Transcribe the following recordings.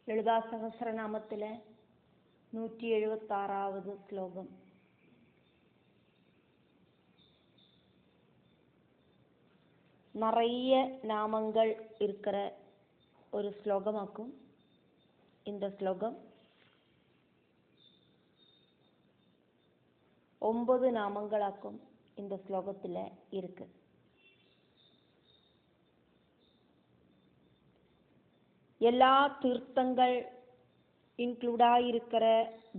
ലളിതാ സഹസ്രനാമത്തിലെ 176வது ശ്ലോകം. நிறைய நாமங்கள் இருக்கிற ஒரு ஸ்லோகமாக்கும் இந்த ஸ்லோகம். 9 நாமங்களாக்கும் இந்த ஸ்லோகத்தில் இருக்கு. எல்லா தீர்த்தங்கள் இன்க்ளூடாயிருக்கிற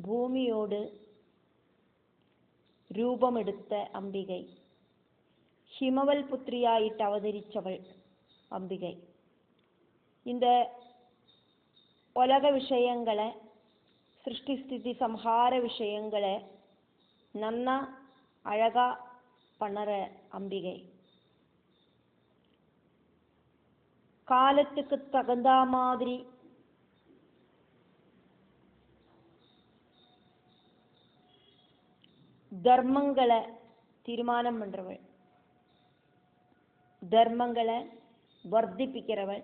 பூமியோடு രൂപമെടുത്ത അംബികை, ഹിമവൽ പുത്രിയായിട്ട് അവതരിച്ചവൾ അംബികை. இந்த உலக விஷயங்களை, சிருஷ்டி ஸ்திதி சம்ஹார விஷயங்களை நன்னா அழகா பண்ணுற அம்பிகை. காலத்துக்கு தகுந்த மாதிரி தர்மங்களை தீர்மானம் பண்றவள், தர்மங்களை வர்த்திப்பிக்கிறவள்,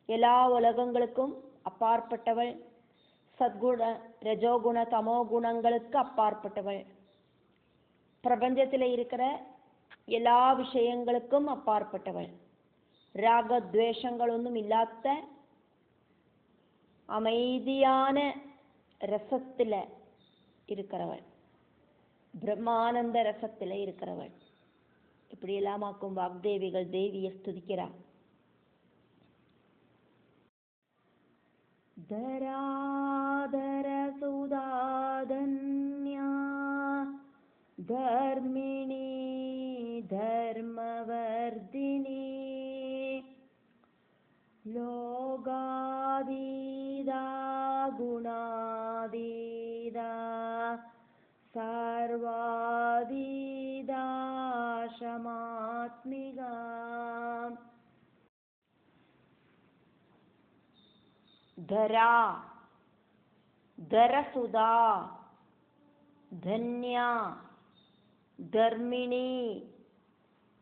எல்லா உலகங்களுக்கும் அப்பாற்பட்டவள், சத்குண ரஜோகுண தமோ குணங்களுக்கு அப்பாற்பட்டவள், பிரபஞ்சத்தில் இருக்கிற எல்லா விஷயங்களுக்கும் அப்பாற்பட்டவள், ராகத்வேஷங்களொന്നും இல்லாத அமைதியான ரசத்தில் இருக்கிறவள், பிரம்மானந்த ரசத்தில் இருக்கிறவள். இப்படி எல்லாமாக்கும் வாக்தேவிகள் தேவியை ஸ்துதிக்கிறார். தராதர சுதாதன்யா தர்மிணி தர்மவர்தினி லோகாதீதா குணாதீதா சர்வாதீதா ஷமாத்மிகா. தரா தரசுதா தன்யா தர்மிணி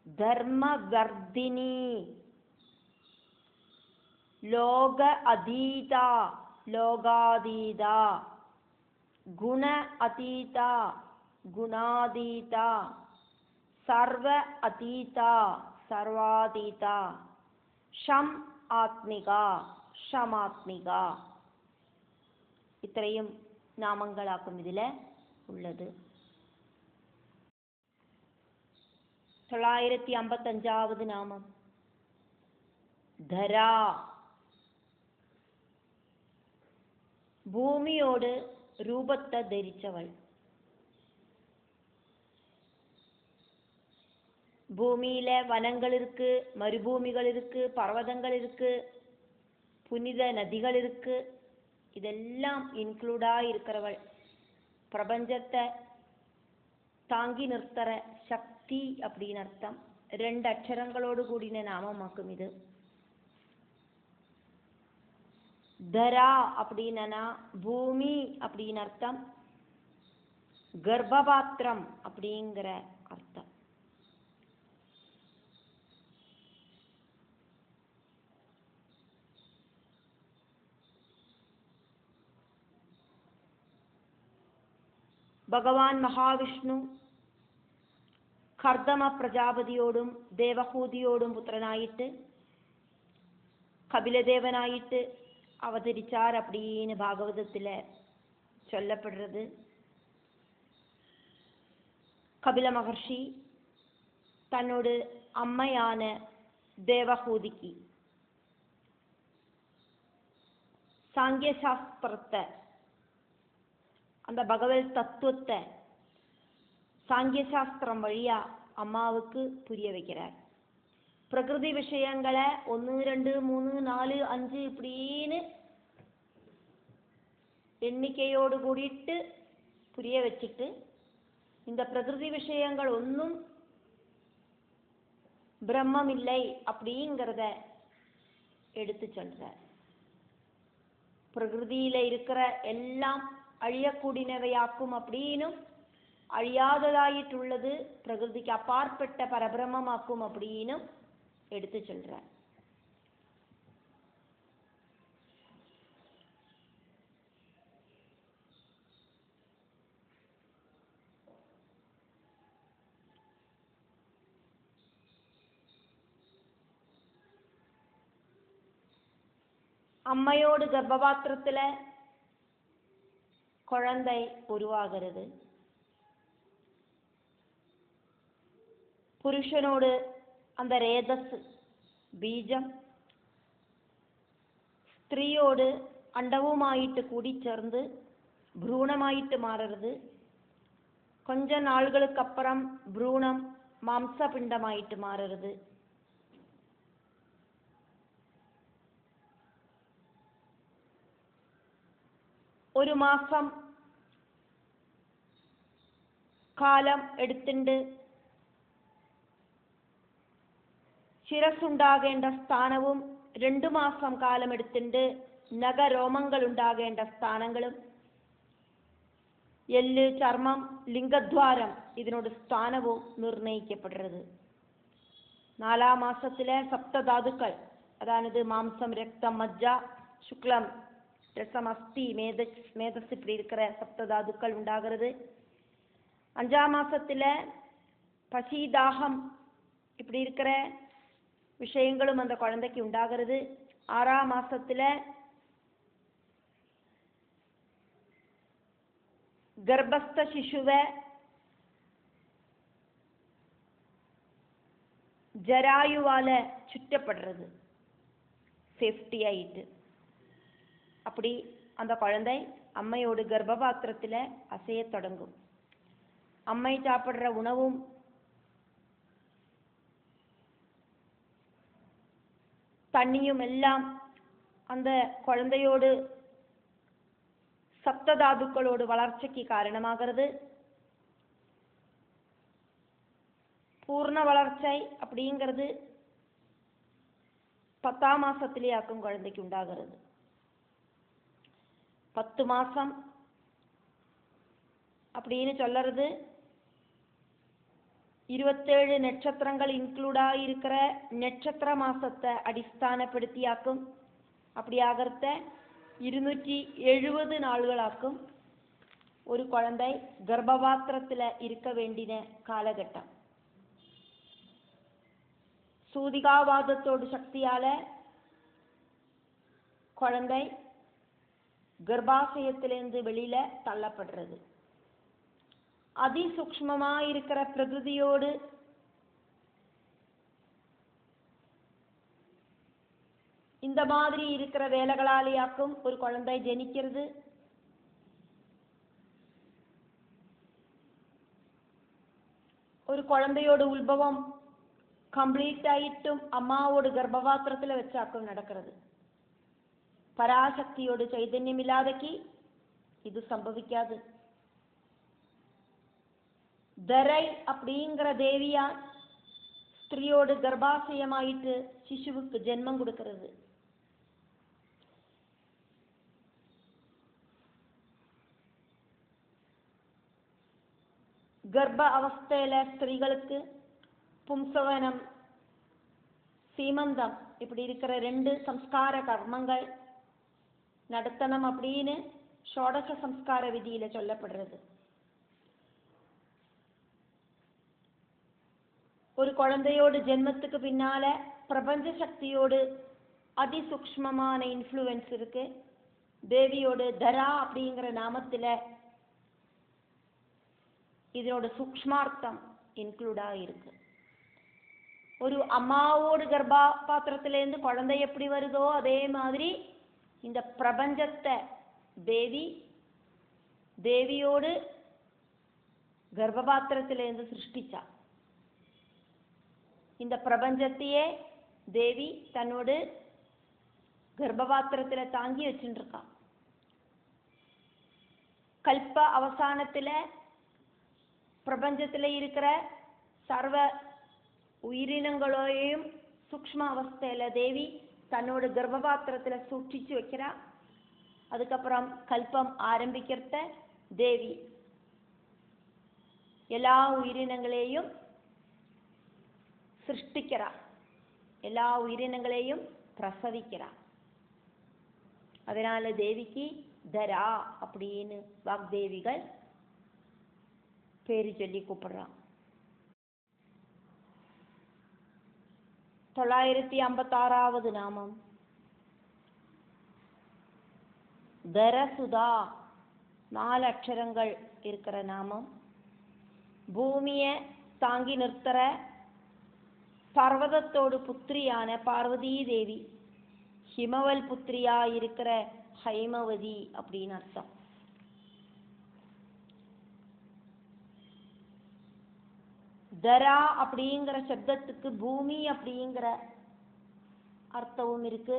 தர்மவர்தினி லோக அதீதா லோகாதீதா குண அதீதா குணாதீதா சர்வ அதீதா சர்வாதீதா ஷம் ஆத்மிகா ஷமாத்மிகா. இത്രയും നാമങ്ങളാക്കും ഇതിൽ ഉള്ളത്. 955வது നാമം ധരാ. ഭൂമിയോട് രൂപത്തെ ധരിച്ചവൾ. பூமியில வனங்கள் இருக்கு, மறுபூமிகள் இருக்கு, பர்வதங்கள் இருக்கு, புனித நதிகள் இருக்கு. இதெல்லாம் இன்க்ளூடா இருக்கிறவள், பிரபஞ்சத்தை தாங்கி நிறுத்துற சக்தி அப்படின்னு அர்த்தம். 2 அக்ஷரங்களோடு கூடின நாமமாக்கும் இது. தரா அப்படின்னா பூமி அப்படின்னு அர்த்தம், கர்ப்பபாத்திரம் அப்படிங்கிற அர்த்தம். ഭഗവാൻ മഹാവിഷ്ണു കർദമ പ്രജാപതിയോടും ദേവഹൂതിയോടും പുത്രനായിട്ട് കപിലദേവനായിട്ട് അവതരിച്ചാർ அப்படின்னு ഭാഗവതത്തിൽ சொல்லப்படுறது. கபில மகர்ஷி தன்னோட அம்மையான தேவஹூதிக்கு சாங்கிய சாஸ்திரத்தை, அந்த பகவத் தத்துவத்தை சாங்கிய சாஸ்திரம் வழியா அம்மாவுக்கு புரிய வைக்கிறார். பிரகிருதி விஷயங்களை 1 2 3 4 5 இப்படின்னு எண்ணிக்கையோடு கூடிட்டு புரிய வச்சுட்டு, இந்த பிரகிருதி விஷயங்கள் ஒன்றும் பிரம்மம் இல்லை அப்படிங்கிறத எடுத்து சொல்றார். பிரகிருதியில இருக்கிற எல்லாம் அழியக்கூடியவையாக்கும் அப்படின்னும், அழியாததாயிட்டுள்ளது பிரகிருதிக்கு அப்பாற்பட்ட பரபிரமமாக்கும் அப்படின்னும் எடுத்து சொல்றார். அம்மையோடு கர்ப்பபாத்திரத்தில் குழந்தை உருவாகிறது. புருஷனோடு அந்த ரேதஸ் ബീജം സ്ത്രീയോട് അണ്ടവുമായിട്ട് കൂടിച്ചേർന്ന് ഭ്രൂണമായിട്ട് മാറരുത്. கொஞ்ச நாள்களுக்கு அப்புறம் ഭ്രൂണം മാംസപിണ്ഡമായിട്ട് മാറരുത്. ഒരു മാസം കാലം എടുത്തിട്ട് ശിരസ്സുണ്ടാകേണ്ട സ്ഥാനവും 2 മാസം കാലം എടുത്തിട്ട് നഖരോമങ്ങൾ ഉണ്ടാകേണ്ട സ്ഥാനങ്ങളും എല്ല്, ചർമ്മം, ലിംഗദ്വാരം ഇതിനോട് സ്ഥാനവും നിർണയിക്കപ്പെടുന്നത്. 4-ാം മാസത്തിലെ സപ്തധാതുക്കൾ, അതായത് മാംസം, രക്തം, മജ്ജ, ശുക്ലം, രസം, അസ്ഥി, மேதஸ் இப்படி இருக்கிற சப்ததாதுக்கள் உண்டாகிறது. 5-ஆம் மாசத்துல பசி, தாகம் இப்படி இருக்கிற விஷயங்களும் அந்த குழந்தைக்கு உண்டாகிறது. 6-ஆம் மாசத்துல ഗർഭസ്ഥ ശിശുവെ ஜராயுவால சுற்றப்படுறது சேஃப்டி ஆயிட்டு. அப்படி அந்த குழந்தை அம்மையோடு கர்ப்பபாத்திரத்தில் அசைய தொடங்கும். அம்மை சாப்பிட்ற உணவும் தண்ணியும் எல்லாம் அந்த குழந்தையோடு சப்ததாதுக்களோடு வளர்ச்சிக்கு காரணமாகிறது. பூர்ண வளர்ச்சி அப்படிங்கிறது 10ஆம் மாசத்திலேயாக்கும் குழந்தைக்கு உண்டாகிறது. 10 மாசம் அப்படின்னு சொல்றது 27 நட்சத்திரங்கள் இன்க்ளூட் ஆகியிருக்கிற நட்சத்திர மாசத்தை அடிസ്ഥാനപ്പെടുത്തിയാക്കും. அப்படி ஆகிறத 270 நாள்களாக்கும் ஒரு குழந்தை கர்ப்பபாத்திரத்தில் இருக்க வேண்டிய காலகட்டம். சூதிகாவாதத்தோடு சக்தியால குழந்தை கர்ப்பாசயத்திலிருந்து வெளியில தள்ளப்படுறது. அதிசூக்ஷ்மமா இருக்கிற பிரகிருதியோடு இந்த மாதிரி இருக்கிற வேலைகளாலேயாக்கும் ஒரு குழந்தை ஜனிக்கிறது. ஒரு குழந்தையோட உத்பவம் கம்ப்ளீட் ஆயிட்டும் அம்மாவோட கர்ப்பபாத்திரத்தில் வச்சாக்கும் நடக்கிறது. பராசக்தியோட சைதன்யம் இல்லாதக்கு இது சம்பவிக்காது. தரை அப்படிங்கிற தேவியா ஸ்திரீயோடு கர்ப்பாசயமாயிட்டு சிசுவுக்கு ஜென்மம் கொடுக்கிறது. கர்ப்ப அவஸ்தையில ஸ்திரீகளுக்கு பும்சவனம், சீமந்தம் இப்படி இருக்கிற 2 சம்ஸ்கார கர்மங்கள் நடத்தணும் அப்படின்னு ஷோடச சம்ஸ்கார விதியில சொல்லப்படுறது. ஒரு குழந்தையோடு ஜென்மத்துக்கு பின்னால பிரபஞ்ச சக்தியோடு அதிசூக்ஷ்மமான இன்ஃப்ளூயன்ஸ் இருக்கு. தேவியோடு தரா அப்படிங்கிற நாமத்தில் இதனோட சூக்ஷ்மார்த்தம் இன்க்ளூடாக இருக்கு. ஒரு அம்மாவோடு கர்ப்பபாத்திரத்திலேருந்து குழந்தை எப்படி வருதோ அதே மாதிரி இந்த பிரபஞ்சத்தை தேவியோடு கர்ப்பபாத்திரத்திலேருந்து சிருஷ்டிச்சா. இந்த பிரபஞ்சத்தையே தேவி தன்னோடு கர்ப்பபாத்திரத்தில் தாங்கி வச்சுருக்கா. கல்ப அவசானத்தில் பிரபஞ்சத்தில் இருக்கிற சர்வ உயிரினங்களையும் சூக்ஷ்ம அவஸ்தையில் தேவி தன்னோட கர்ப்பபாத்திரத்தில் சூட்சிச்சு வைக்கிறா. அதுக்கப்புறம் கல்பம் ஆரம்பிக்கிறத தேவி எல்லா உயிரினங்களையும் சிருஷ்டிக்கிறா, எல்லா உயிரினங்களையும் பிரசவிக்கிறா. அதனால தேவிக்கு தரா அப்படின்னு வாக்தேவிகள் பேரு சொல்லி கூப்பிடுறான். 956வது நாமம் தரசுதா 4 அக்ஷரங்கள் இருக்கிற நாமம். பூமியை தாங்கி நிறுத்துற பர்வதத்தோடு புத்திரியான பார்வதி தேவி, ஹிமவல் புத்திரியா இருக்கிற ஹைமவதி அப்படின்னு அர்த்தம். தரா அப்படிங்கிற சப்தத்துக்கு பூமி அப்படிங்கிற அர்த்தமும் இருக்கு.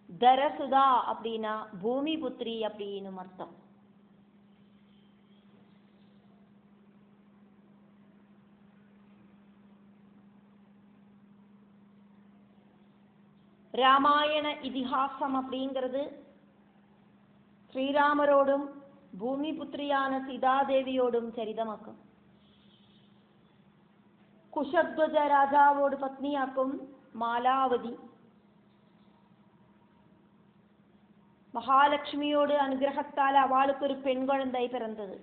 தரசுதா அப்படின்னா பூமி புத்திரி அப்படின்னு அர்த்தம். ராமாயண இதிகாசம் அப்படிங்கிறது ஸ்ரீராமரோடும் பூமி புத்திரியான சீதாதேவியோடும் சரிதமாக்கும். കുശധ്വജ രാജാവോട് പത്നിയാക്കും മാലാവതി. മഹാലക്ഷ്മിയോട് അനുഗ്രഹത്താൽ അവൾക്കൊരു പെൺകുഴந்தை പിറന്നത്.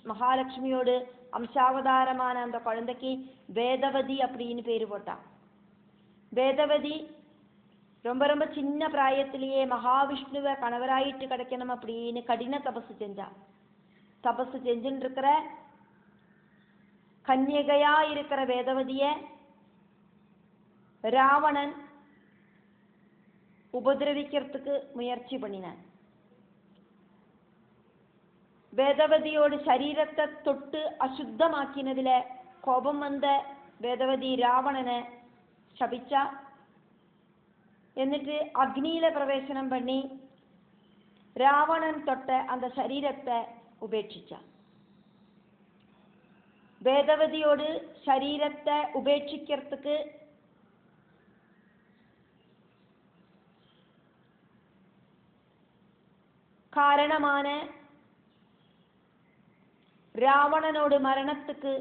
மகாலட்சுமியோடு அம்சாவதாரமான அந்த குழந்தைக்கு வேதவதி அப்படின்னு பேரு போட்டா. வேதவதி ரொம்ப ரொம்ப சின்ன பிராயத்திலேயே மகாவிஷ்ணுவை கணவராயிட்டு கிடைக்கணும் அப்படின்னு கடின தபசு செஞ்சா. தபசு செஞ்சுட்டு இருக்கிற கன்யகையா இருக்கிற வேதவதிய ராவணன் உபதிரவிக்கிறதுக்கு முயற்சி பண்ணினான். வேதவதியோடு சரீரத்தை தொட்டு அசுத்தமாக்கினதுல கோபம் வந்த வேதவதி ராவணனை ശപിച്ചാ. എന്നിട്ട് അഗ്നിയില പ്രവേശനം பண்ணி ராவணன் தொட்ட அந்த சரீரத்தை ഉപേക്ഷിച്ച. வேதவதியோடு சரீரத்தை உபேட்சிக்கிறதுக்கு காரணமான ராவணனோடு மரணத்துக்கு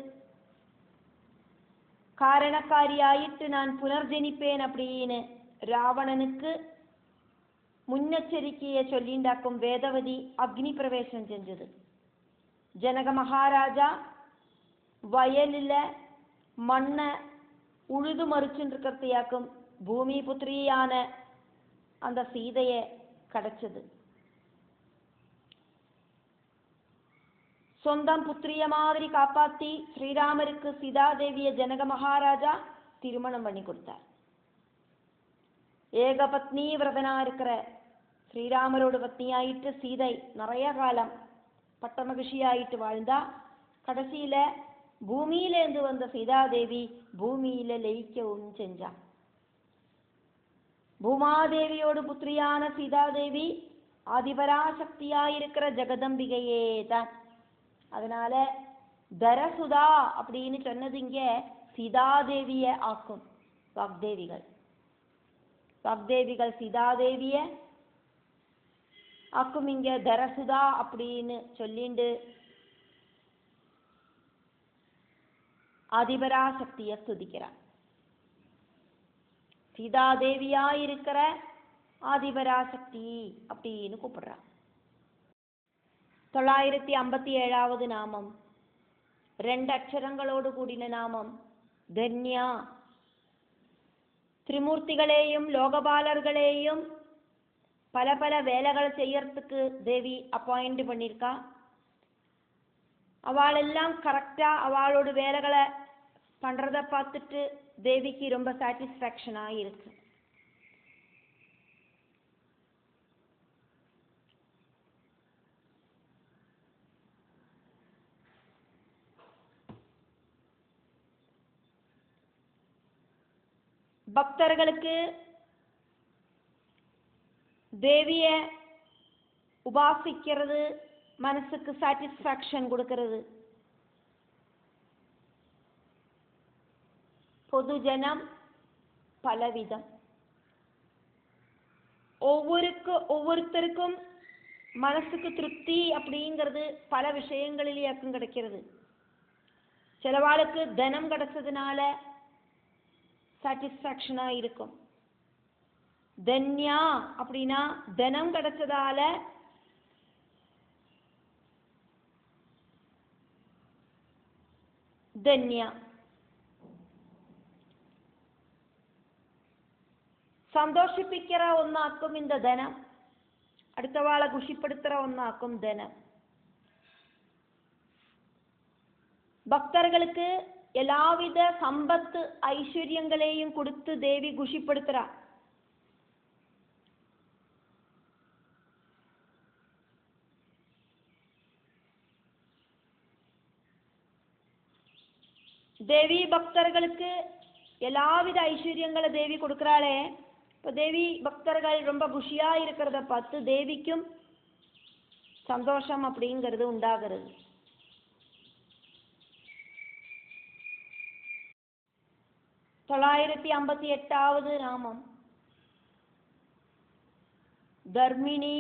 காரணக்காரியாயிட்டு நான் புனர்ஜனிப்பேன் அப்படின்னு ராவணனுக்கு முன்னெச்சரிக்கையை சொல்லிண்டாக்கும் வேதவதி அக்னி பிரவேசம் செஞ்சது. ஜனக மகாராஜா வயலில் மண்ணை உழுது மறிச்சுட்டு இருக்கிறதையாக்கும் பூமி புத்திரியான அந்த சீதையை கிடைச்சது. சொந்தம் புத்திரிய மாதிரி காப்பாற்றி ஸ்ரீராமருக்கு சீதாதேவியை ஜனக மகாராஜா திருமணம் பண்ணி கொடுத்தார். ஏக பத்னி விரதனா இருக்கிற ஸ்ரீராமரோட பத்னியாயிட்டு சீதை நிறைய காலம் பட்ட மகிழ்ச்சியாயிட்டு வாழ்ந்தா. கடைசியில பூமியிலேருந்து வந்த சீதாதேவி பூமியில லயிக்கவும் செஞ்சா. பூமாதேவியோடு புத்திரியான சீதாதேவி ஆதிபராசக்தியாயிருக்கிற ஜெகதம்பிகையே தான். அதனால தரசுதா அப்படின்னு சொன்னது இங்க சீதாதேவிய ஆக்கும். வாக்தேவிகள் சீதாதேவிய ஆக்கும் இங்க தரசுதா அப்படின்னு சொல்லிண்டு ஆதிபராசக்திய ஸ்துதிக்கிறார். சீதாதேவியாயிருக்கிற ஆதிபராசக்தி அப்படின்னு கூப்பிடுறார். 957வது நாமம் 2 அக்ஷரங்களோடு கூடின நாமம் தன்யா. திரிமூர்த்திகளையும் லோகபாலர்களையும் பல பல வேலைகளை செய்யறதுக்கு தேவி அப்பாயிண்ட் பண்ணியிருக்கா. அவளெல்லாம் கரெக்டா அவளோட வேலைகளை பண்றத பார்த்துட்டு தேவிக்கு ரொம்ப சாட்டிஸ்ஃபேக்ஷனா இருக்கு. பக்தர்களுக்கு தேவிய உபாசிக்கிறது மனசுக்கு சாட்டிஸ்ஃபேக்ஷன் கொடுக்கிறது. பொதுஜனம் பலவிதம். ஒவ்வொருத்தருக்கும் மனசுக்கு திருப்தி அப்படிங்கிறது பல விஷயங்களிலேயாக்கும் கிடைக்கிறது. சிலவாளுக்கு தனம் கிடைச்சதுனால சாட்டிஸ்ஃபேக்ஷனா இருக்கும். தன்யா அப்படின்னா தனம் கிடைச்சதால தன்யா. சந்தோஷிப்பிக்கிற ஒன்னாக்கும் இந்த தனம். അടുത്തവാളെ കുഷിപ്പെടുത്തുற ഒന്നാക്കും ധനം. பக்தர்களுக்கு எல்லாவித சம்பத்து ஐஸ்வர்யங்களையும் கொடுத்து தேவி குஷிப்படுத்துறா. தேவி பக்தர்களுக்கு எல்லாவித ஐஸ்வர்யங்களை தேவி கொடுக்குறாளே. இப்போ தேவி பக்தர்கள் ரொம்ப குஷியா இருக்கிறத பார்த்து தேவிக்கும் சந்தோஷம் அப்படிங்கிறது உண்டாகிறது. தொள்ளாயிரத்தி 58வது நாமம் தர்மிணி.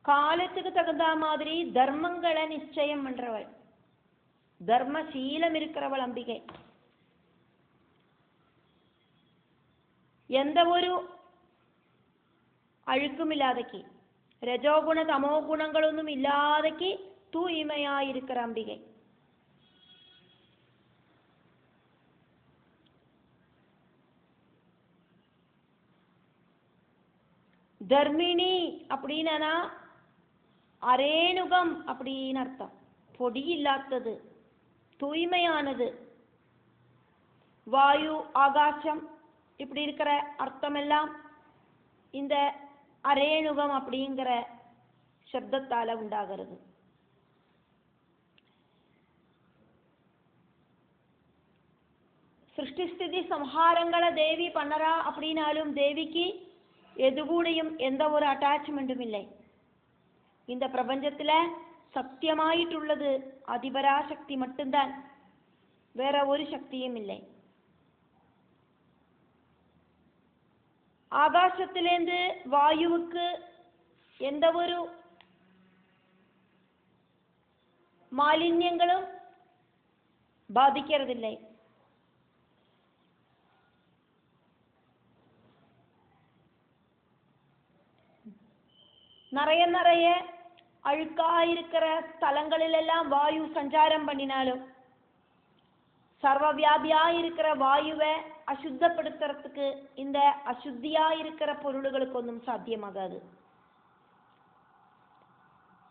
காலத்துக்கு தகுந்த மாதிரி தர்மங்களை நிச்சயம் பண்றவள், தர்மசீலம் இருக்கிறவள் அம்பிகை. எந்த ஒரு அழுக்குமில்லாதக்கு, രജോഗുണ തമോ ഗുണങ്ങളൊന്നും ഇല്ലാതക്ക് തൂയ്മയായിരിக்கிற അംബികை. தர்மிணி அப்படின்னா அரேணுகம் அப்படின்னு அர்த்தம். பொடி இல்லாதது, தூய்மையானது. வாயு, ஆகாசம் இப்படி இருக்கிற அர்த்தம் எல்லாம் இந்த அரேணுகம் அப்படிங்கிற சப்தத்தால உண்டாகிறது. சிருஷ்டிஸ்திதி சம்ஹாரங்களை தேவி பண்ணறா அப்படின்னாலும் தேவிக்கு எது கூடயும் எந்த ஒரு அட்டாச்மெண்ட்டும் இல்லை. இந்த பிரபஞ்சத்துல சத்தியமாയിട്ടുള്ളത് அதிபராசக்தி மட்டும்தான், வேற ஒரு சக்தியும் இல்லை. ஆகாசத்திலேந்து வாயுவுக்கு எந்த ஒரு மாலின்யங்களும் பாதிக்கிறதில்லை. நிறைய அழுக்காயிருக்கிற ஸ்தலங்களிலெல்லாம் வாயு சஞ்சாரம் பண்ணினாலும் சர்வவியாபியாயிருக்கிற வாயுவை அசுத்தப்படுத்துறதுக்கு இந்த அசுத்தியாயிருக்கிற பொருள்களுக்கு ஒன்றும் சாத்தியமாகாது.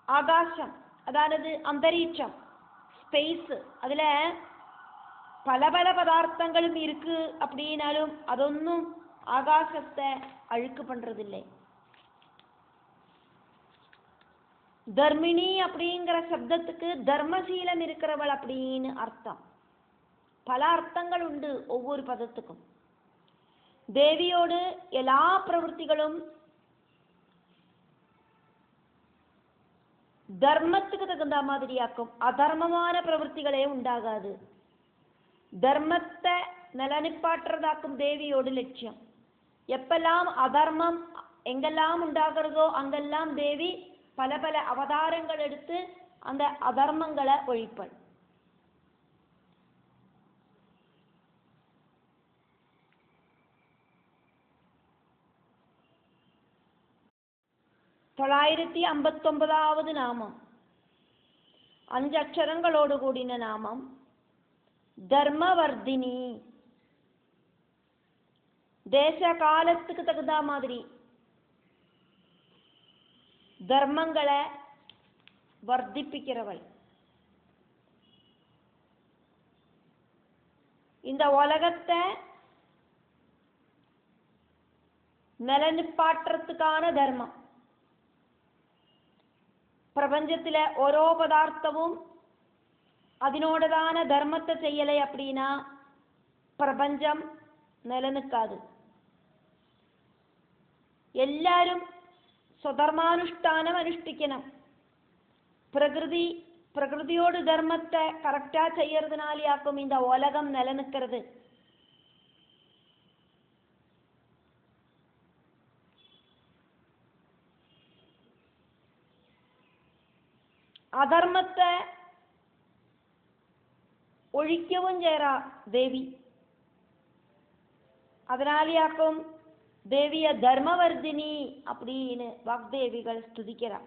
ஆகாசம் அதாவது அந்தரீட்சம், ஸ்பேஸ், அதுல பல பல பதார்த்தங்களும் இருக்கு அப்படின்னாலும் அதொன்னும் ஆகாசத்தை அழுக்கு பண்றதில்லை. தர்மிணி அப்படிங்கிற சப்தத்துக்கு தர்மசீலம் இருக்கிறவள் அப்படின்னு அர்த்தம். பல அர்த்தங்கள் உண்டு ஒவ்வொரு பதத்துக்கும். தேவியோடு எல்லா பிரவൃத்திகளும் தர்மத்துக்கு தகுந்த மாதிரியாக்கும். அதர்மமான பிரவൃத்திகளே உண்டாகாது. தர்மத்தை நிலநிப்பாட்டுறதாக்கும் தேவியோடு லட்சியம். எப்பெல்லாம் அதர்மம் எங்கெல்லாம் உண்டாகிறதோ அங்கெல்லாம் தேவி பல பல அவதாரங்கள் எடுத்து அந்த அதர்மங்களை ஒழிப்பள். தொள்ளாயிரத்தி 59வது நாமம் 5 அக்ஷரங்களோடு கூடின நாமம் தர்மவர்தினி. தேச காலத்துக்கு தகுந்த மாதிரி தர்மங்களை வர்த்திப்பிக்கிறவள். இந்த உலகத்தை நிலநிப்பாட்டுறதுக்கான தர்மம். பிரபஞ்சத்துல ஓரோ பதார்த்தமும் അതിനോടதான தர்மத்தை செய்யலை அப்படின்னா பிரபஞ்சம் நிலநிற்காது. എല്ലാരും സ്വധർമാനുഷ്ഠാനം അനുഷ്ഠിക്കണം. പ്രകൃതിയോട് ധർമ്മത്തെ കറക്റ്റാ ചെയ്യறதுனாலயாக்கும் இந்த உலகம் நிலநிற்கிறது. அதர்மத்தை ஒழிக்கவும் செய்றா தேவி. அதனாலயாக்கும் தேவிய தர்மவர்தினி அப்படின்னு வாக்தேவிகள் ஸ்துதிக்கிறா.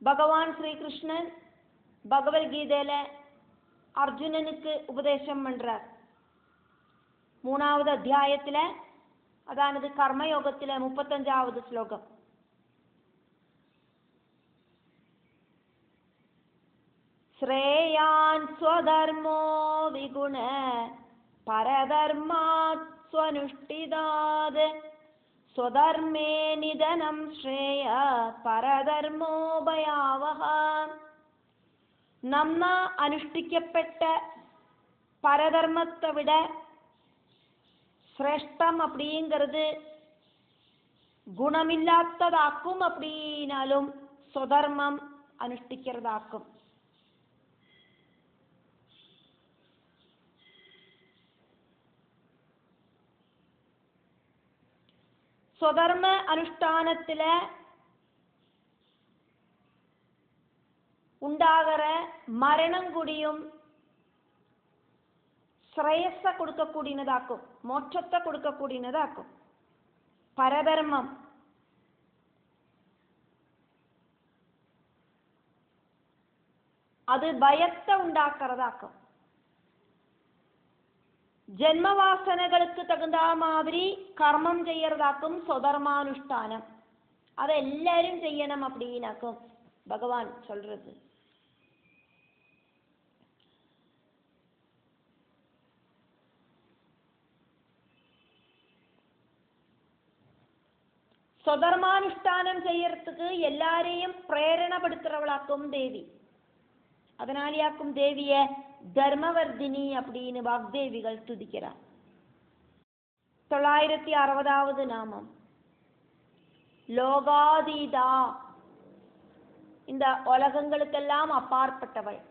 பகவான் ஸ்ரீகிருஷ்ணன் பகவத்கீதையில அர்ஜுனனுக்கு உபதேசம் பண்றார். 3வது அத்தியாயத்துல, அதானது கர்மயோகத்துல 35வது ஸ்லோகம். ஸ்ரேயான் ஸ்வதர்மோ விகுண பரதர்மாத் ஸ்வனுஷ்டிதாத் ஸ்வதர்மே நிதனம் ஸ்ரேய பரதர்மோ பயாவஹ. നമ്മ അനുഷ്ഠിക്കപ്പെട്ട பரதர்மத்தை விட சிரேஷ்டம் அப்படிங்கிறது குணமில்லாததாக்கும், அப்படின்னாலும் சுதர்மம் அனுஷ்டிக்கிறதாக்கும். சுதர்ம அனுஷ்டானத்துல உண்டாகிற மரணம் கூடியும் ஸ்ரேயஸ கொடுக்கக்கூடியதாக்கும், மோட்சத்தை கொடுக்கக்கூடியதாக்கும். பரதர்மம் அது பயத்தை உண்டாக்குறதாக்கும். ஜென்மவாசனைகளுக்கு தகுந்த மாதிரி கர்மம் செய்யறதாக்கும் சுதர்மானுஷ்டானம். அதை எல்லாரும் செய்யணும் அப்படின்னாக்கும் பகவான் சொல்றது. சுதர்மானுஷ்டானம் செய்யறதுக்கு எல்லாரையும் பிரேரணப்படுத்துறவளாக்கும் தேவி. அதனாலேயாக்கும் தேவிய தர்மவர்தினி அப்படின்னு வாக்தேவிகள் துதிக்கிறார். 960வது நாமம் லோகாதீதா. இந்த உலகங்களுக்கெல்லாம் அப்பாற்பட்டவள்,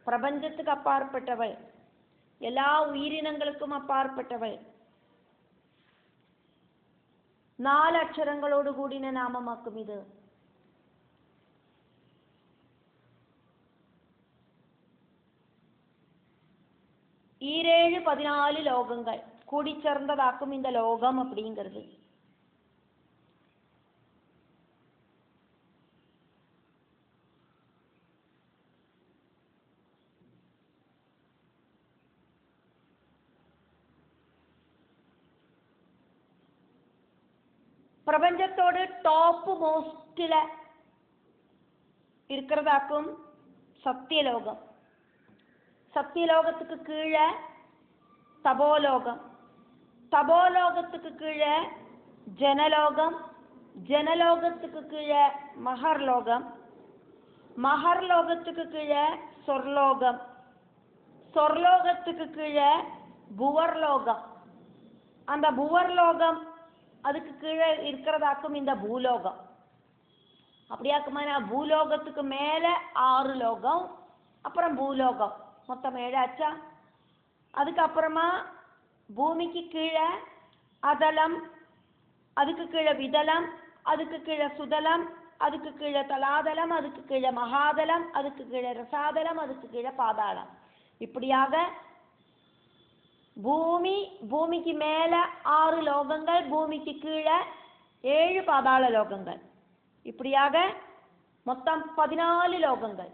பிரபஞ்சத்துக்கு அப்பாற்பட்டவள், எல்லா உயிரினங்களுக்கும் அப்பாற்பட்டவள். 4 அக்ஷரங்களோடு கூடின நாமமாக்கும் இது. ஈரேழு 14 லோகங்கள் கூடி சேர்ந்ததாக்கும் இந்த லோகம் அப்படிங்கிறது. பிரபஞ்சத்தோடு டாப் மோஸ்ட்ல இருக்கிறதாக்கும் சத்தியலோகம். சத்தியலோகத்துக்கு கீழே தபோலோகம், தபோலோகத்துக்கு கீழே ஜனலோகம், ஜனலோகத்துக்கு கீழே மகர்லோகம், மகர்லோகத்துக்கு கீழே சொர்லோகம், சொர்லோகத்துக்கு கீழே புவர்லோகம், அந்த புவர்லோகம் அதுக்கு கீழே இருக்கிறதாக்கும் இந்த பூலோகம். அப்படியாக்குமா பூலோகத்துக்கு மேல 6 லோகம், அப்புறம் பூலோகம், மொத்தம் 7 ஆச்சா. அதுக்கப்புறமா பூமிக்கு கீழே அதலம், அதுக்கு கீழே விதலம், அதுக்கு கீழே சுதலம், அதுக்கு கீழே தலாதலம், அதுக்கு கீழே மகாதலம், அதுக்கு கீழே ரசாதலம், அதுக்கு கீழே பாதாளம். இப்படியாக பூமி, பூமிக்கு மேல 6 லோகங்கள், பூமிக்கு கீழே 7 பாதாள லோகங்கள். இப்படியாக மொத்தம் 14 லோகங்கள்.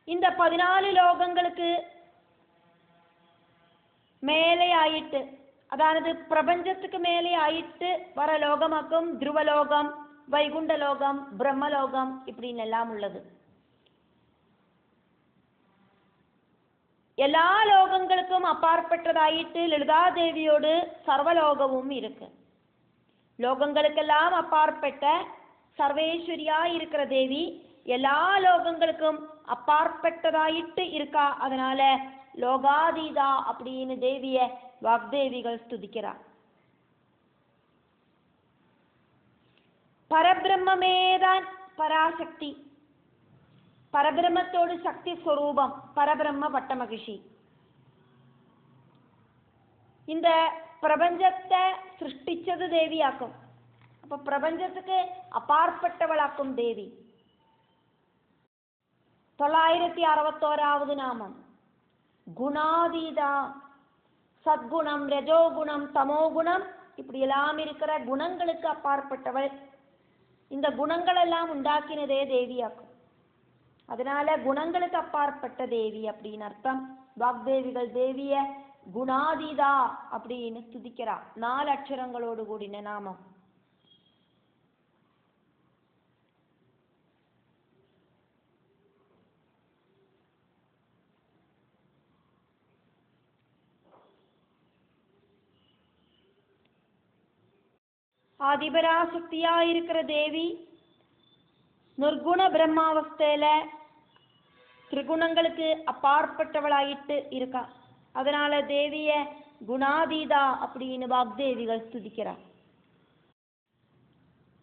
இந்த 14 லோகங்களுக்கு மேலே ஆயிட்டு, அதாவது பிரபஞ்சத்துக்கு மேலே ஆயிட்டு வர லோகமாக்கும் துருவலோகம், வைகுண்டலோகம், பிரம்மலோகம் இப்படின்னு எல்லாம் உள்ளது. எல்லா லோகங்களுக்கும் அப்பாற்பட்டதாயிட்டு லலிதாதேவியோடு சர்வலோகமும் இருக்கு. லோகங்களுக்கெல்லாம் அப்பாற்பட்ட சர்வேஸ்வரியா இருக்கிற தேவி எல்லா லோகங்களுக்கும் அப்பாற்பட்டதாயிட்டு இருக்கா. அதனால லோகாதீதா அப்படின்னு தேவிய வாக்தேவிகள் ஸ்துதிக்கிறார். பரபிரம்மேதான் பராசக்தி, பரபிரம்மத்தோடு சக்தி ஸ்வரூபம் பரபிரம்ம பட்டமகிஷி. இந்த பிரபஞ்சத்தை சிருஷ்டிச்சது தேவியாக்கும். அப்ப பிரபஞ்சத்துக்கு அப்பாற்பட்டவளாக்கும் தேவி. 961வது நாமம் குணாதீதா. சத்குணம், ரஜோகுணம், தமோகுணம் இப்படி எல்லாம் இருக்கிற குணங்களுக்கு அப்பாற்பட்டவள். இந்த குணங்கள் எல்லாம் உண்டாக்கினதே தேவியாக்கும். அதனால குணங்களுக்கு அப்பாற்பட்ட தேவி அப்படின்னு அர்த்தம். வாக்தேவிகள் தேவிய குணாதீதா அப்படின்னு துதிக்கிறா. 4 அக்ஷரங்களோடு கூடின நாமம். ஆதிபராசக்தியா இருக்கிற தேவி நிர்குண பிரம்மாவஸ்தையில திரிகுணங்களுக்கு அப்பாற்பட்டவளாயிட்டு இருக்கா. அதனால தேவிய குணாதீதா அப்படின்னு வாக்தேவிகள் துதிக்கிறார்.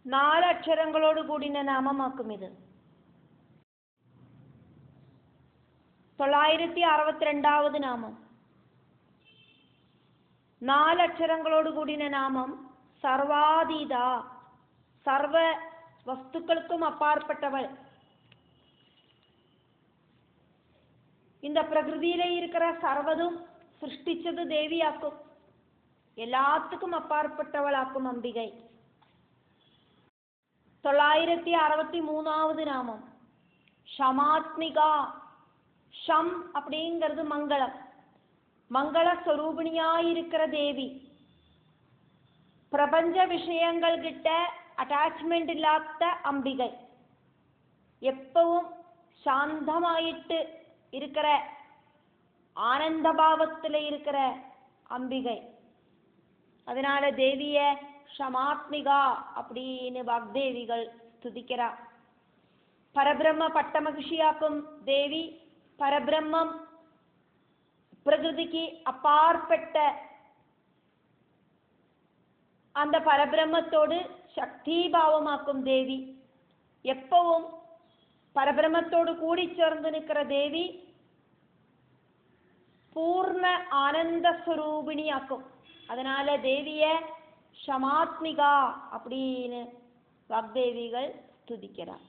4 அக்ஷரங்களோடு கூடின நாமமாக்கும் இது. 962வது நாமம். 4 அக்ஷரங்களோடு கூடின நாமம் சர்வாதீதா. சர்வ வஸ்துக்களுக்கும் அப்பாற்பட்டவள். இந்த பிரகிருதியில இருக்கிற சர்வதும் சிருஷ்டிச்சது தேவியாக்கும். எல்லாத்துக்கும் அப்பாற்பட்டவளாக்கும் அம்பிகை. 963வது நாமம் ஷமாத்மிகா. ஷம் அப்படிங்கிறது மங்களம். மங்கள ஸ்வரூபிணியாயிருக்கிற தேவி. பிரபஞ்ச விஷயங்கள் கிட்ட அட்டாச்மெண்ட் இல்லாத அம்பிகை. எப்பவும் சாந்தமாயிட்டு இருக்கிற ஆனந்த பாவத்தில் இருக்கிற அம்பிகை. அதனால தேவிய ஷமாத்மிகா அப்படின்னு வாக்தேவிகள் துதிக்கிறா. பரபிரம்ம பட்ட மகிழ்ச்சியாக்கும் தேவி. பரபிரம்மம் பிரகிருதிக்கு அப்பாற்பட்ட அந்த பரபிரம்மத்தோடு சக்தி பாவமாக்கும் தேவி. எப்பவும் பரபிரம்மத்தோடு கூடி சேர்ந்து நிற்கிற தேவி பூர்ண ஆனந்த ஸ்வரூபிணியாக்கும். அதனால தேவிய ஷமாத்மிகா அப்படின்னு வாக்தேவிகள் துதிக்கிறார்.